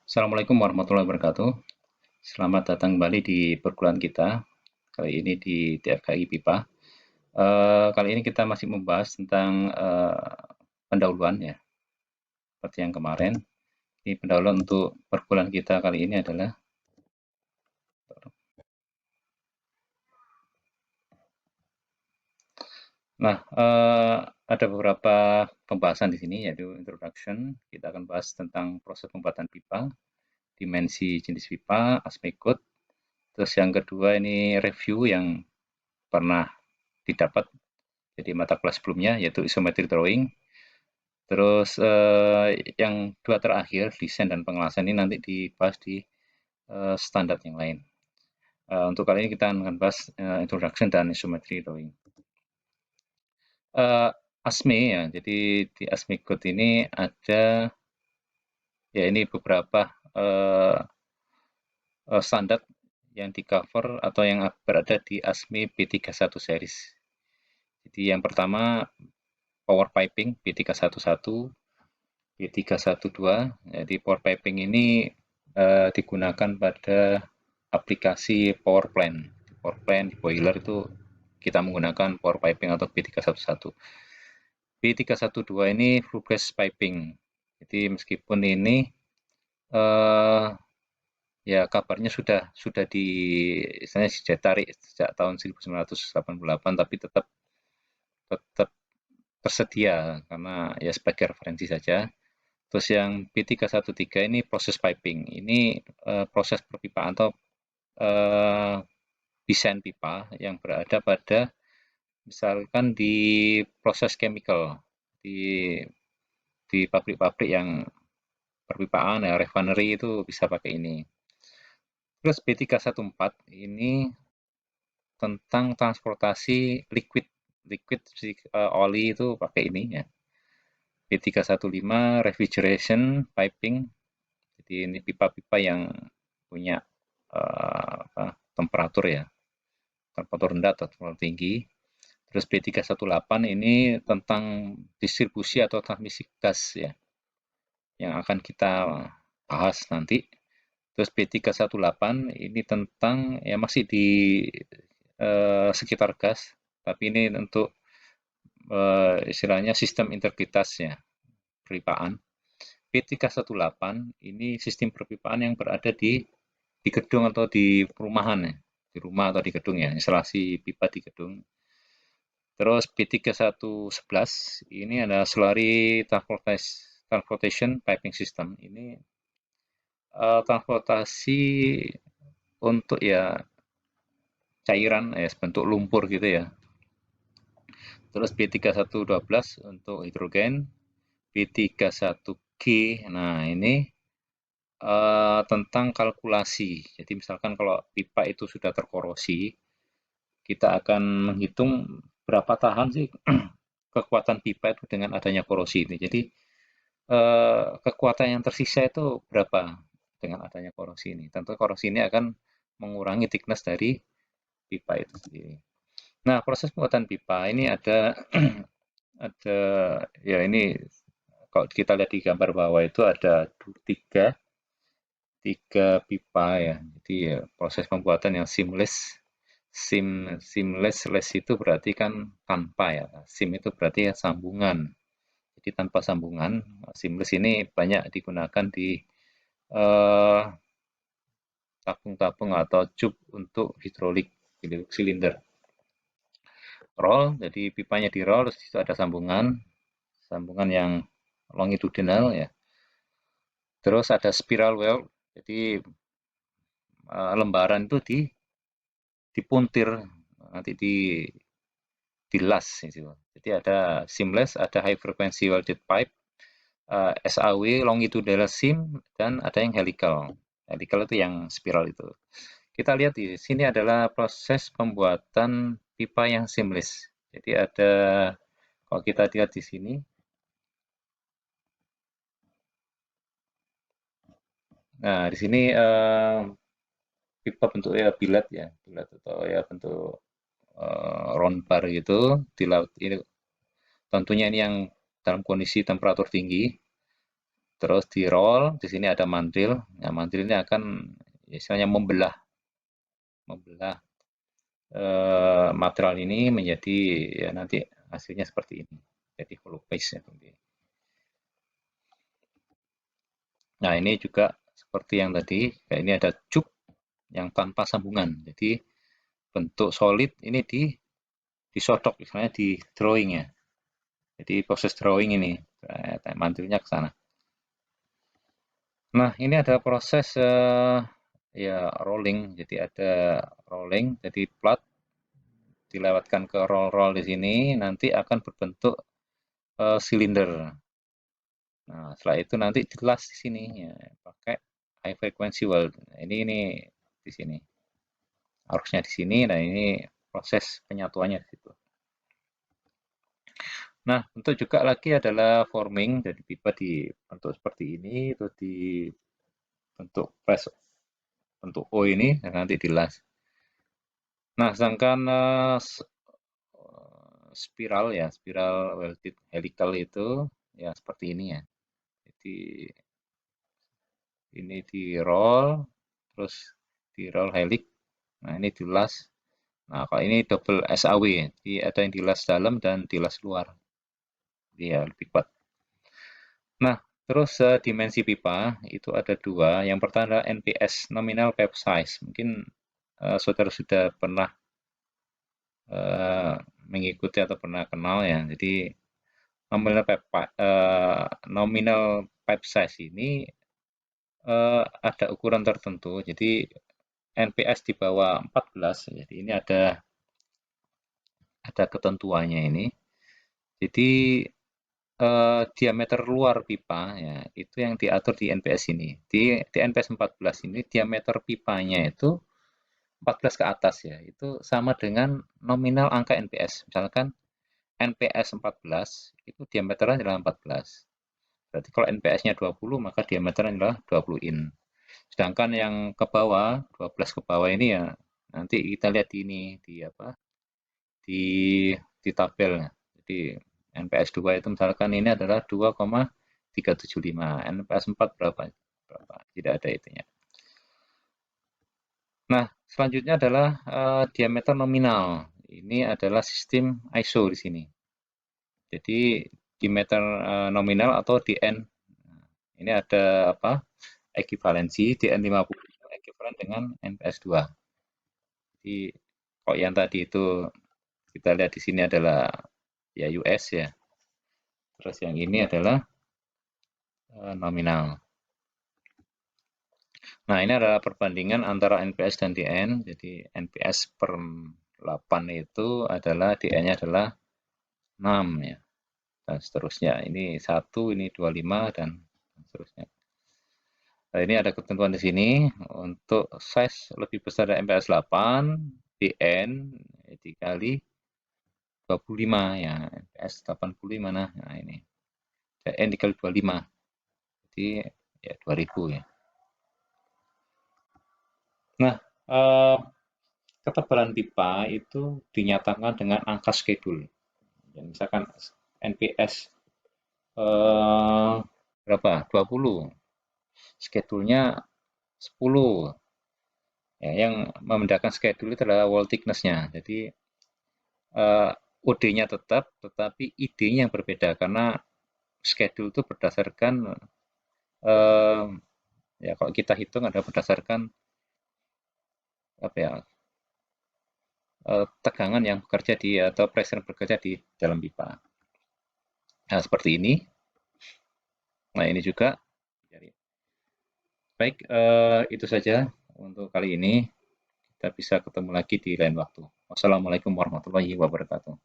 Assalamualaikum warahmatullahi wabarakatuh. Selamat datang kembali di perkuliahan kita. Kali ini di TFKI PIPA. Kali ini kita masih membahas tentang pendahuluan ya, seperti yang kemarin. Di pendahuluan untuk perkuliahan kita kali ini adalah, nah ada beberapa pembahasan di sini yaitu introduction. Kita akan bahas tentang proses pembuatan pipa, dimensi jenis pipa, aspek code. Terus yang kedua ini review yang pernah didapat jadi mata kelas sebelumnya yaitu isometric drawing. Terus yang dua terakhir desain dan pengelasan ini nanti dibahas di standar yang lain. Untuk kali ini kita akan bahas introduction dan isometry drawing. ASME ya, jadi di ASME Code ini ada ya ini beberapa standar yang di cover atau yang berada di ASME B31 series. Jadi yang pertama power piping B311, B312. Jadi power piping ini digunakan pada aplikasi power plant. Power plant, boiler itu kita menggunakan power piping atau B311. B312 ini flue gas piping. Jadi meskipun ini ya kabarnya sudah di istilahnya ditarik sejak tahun 1988 tapi tetap tetap tersedia karena ya sebagai referensi saja. Terus yang B313 ini proses piping. Ini proses perpipaan atau eh, desain pipa yang berada pada misalkan di proses chemical di pabrik-pabrik yang perpipaan ya refinery itu bisa pakai ini. Terus B314 ini tentang transportasi liquid liquid oli itu pakai ini ya. B315 refrigeration piping. Jadi ini pipa-pipa yang punya temperatur ya, temperatur rendah atau temperatur tinggi. Terus B318 ini tentang distribusi atau transmisi gas ya, yang akan kita bahas nanti. Terus B318 ini tentang ya masih di sekitar gas, tapi ini untuk istilahnya sistem integritasnya perpipaan. B318 ini sistem perpipaan yang berada di gedung atau di perumahan ya, di rumah atau di gedung ya, instalasi pipa di gedung. Terus B3111 ini ada slurry transportation piping system. Ini transportasi untuk ya cairan ya bentuk lumpur gitu ya. Terus B3112 untuk hidrogen, B31G. Nah, ini tentang kalkulasi. Jadi misalkan kalau pipa itu sudah terkorosi, kita akan menghitung berapa tahan sih kekuatan pipa itu dengan adanya korosi ini. Jadi kekuatan yang tersisa itu berapa dengan adanya korosi ini. Tentu korosi ini akan mengurangi thickness dari pipa itu sendiri. Nah, proses pembuatan pipa ini ada ada ya ini kalau kita lihat di gambar bawah itu ada tiga tiga pipa ya. Jadi ya, proses pembuatan yang seamless. Seamless itu berarti kan tanpa ya. Seam itu berarti ya sambungan. Jadi tanpa sambungan, seamless ini banyak digunakan di eh, tabung-tabung atau cup untuk hidrolik silinder. Roll, jadi pipanya di roll, terus itu ada sambungan, sambungan yang longitudinal ya. Terus ada spiral well, jadi lembaran itu dipuntir nanti di las gitu. Jadi ada seamless, ada high frequency welded pipe, SAW longitudinal seam dan ada yang helical. Helical itu yang spiral itu. Kita lihat di sini adalah proses pembuatan pipa yang seamless. Jadi ada kalau kita lihat di sini, nah di sini pipa bentuknya billet ya, billet atau ya bentuk round bar gitu di laut ini. Tentunya ini yang dalam kondisi temperatur tinggi. terus di roll. Di sini ada mandril. Nah, mandril ini akan istilahnya membelah material ini menjadi ya nanti hasilnya seperti ini. Jadi hollow paste ya. Nah, ini juga seperti yang tadi, kayak ini ada cup yang tanpa sambungan. Jadi bentuk solid ini disodok misalnya di drawing ya. Jadi proses drawing ini mantilnya ke sana. Nah, ini ada proses ya rolling. Jadi ada rolling, jadi plat dilewatkan ke roll-roll di sini, nanti akan berbentuk silinder. Nah, setelah itu nanti dilas di sini ya, pakai high frequency weld. Nah, ini di sini. Harusnya di sini. Nah, ini proses penyatuannya di situ. Nah, bentuk juga lagi adalah forming. Jadi pipa dibentuk seperti ini, terus dibentuk press bentuk O ini, dan nanti dilas. Nah, sedangkan spiral ya, spiral welded helical itu ya seperti ini ya. Jadi ini di roll, terus di roll helix. Nah, ini dilas. Nah, kalau ini double SAW, jadi ada yang dilas dalam dan dilas luar. Dia lebih kuat. Nah, terus dimensi pipa itu ada dua. Yang pertama adalah NPS, nominal pipe size. Mungkin saudara sudah pernah mengikuti atau pernah kenal ya. Jadi nominal pipe size ini ada ukuran tertentu. Jadi NPS di bawah 14. Jadi ini ada ketentuannya ini. Jadi diameter luar pipa ya itu yang diatur di NPS ini. Di NPS 14 ini diameter pipanya itu 14 ke atas ya. Itu sama dengan nominal angka NPS. Misalkan NPS 14 itu diameternya adalah 14. Berarti kalau NPS-nya 20 maka diameternya adalah 20 in. Sedangkan yang ke bawah 12 ke bawah ini ya nanti kita lihat ini di apa? Di tabel. Jadi NPS 2 itu misalkan ini adalah 2,375. NPS 4 berapa? Tidak ada itunya. Nah, selanjutnya adalah diameter nominal. Ini adalah sistem ISO di sini. Jadi diameter nominal atau DN. Ini ada apa? Ekivalensi DN 50 ekuivalen dengan NPS 2. Jadi kalau yang tadi itu kita lihat di sini adalah ya US ya. Terus yang ini adalah nominal. Nah, ini adalah perbandingan antara NPS dan DN. Jadi NPS per 8 itu adalah DN-nya adalah 6 ya. Dan seterusnya. Ini 1, ini 25 dan seterusnya. Nah, ini ada ketentuan di sini untuk size lebih besar dari NPS 8, DN dikali 25 ya, NPS 85 nah ini. DN dikali 25. Jadi ya 2000 ya. Nah, ketebalan pipa itu dinyatakan dengan angka skedul. Ya, misalkan NPS berapa? 20. Skedulnya 10. Ya, yang membedakan skedul itu adalah wall thickness-nya. Jadi OD-nya tetap, tetapi ID-nya yang berbeda karena skedul itu berdasarkan ya kalau kita hitung ada berdasarkan apa ya tegangan yang bekerja di atau pressure yang bekerja di dalam pipa. Nah, seperti ini. Nah, ini juga. Baik, itu saja untuk kali ini. Kita bisa ketemu lagi di lain waktu. Wassalamualaikum warahmatullahi wabarakatuh.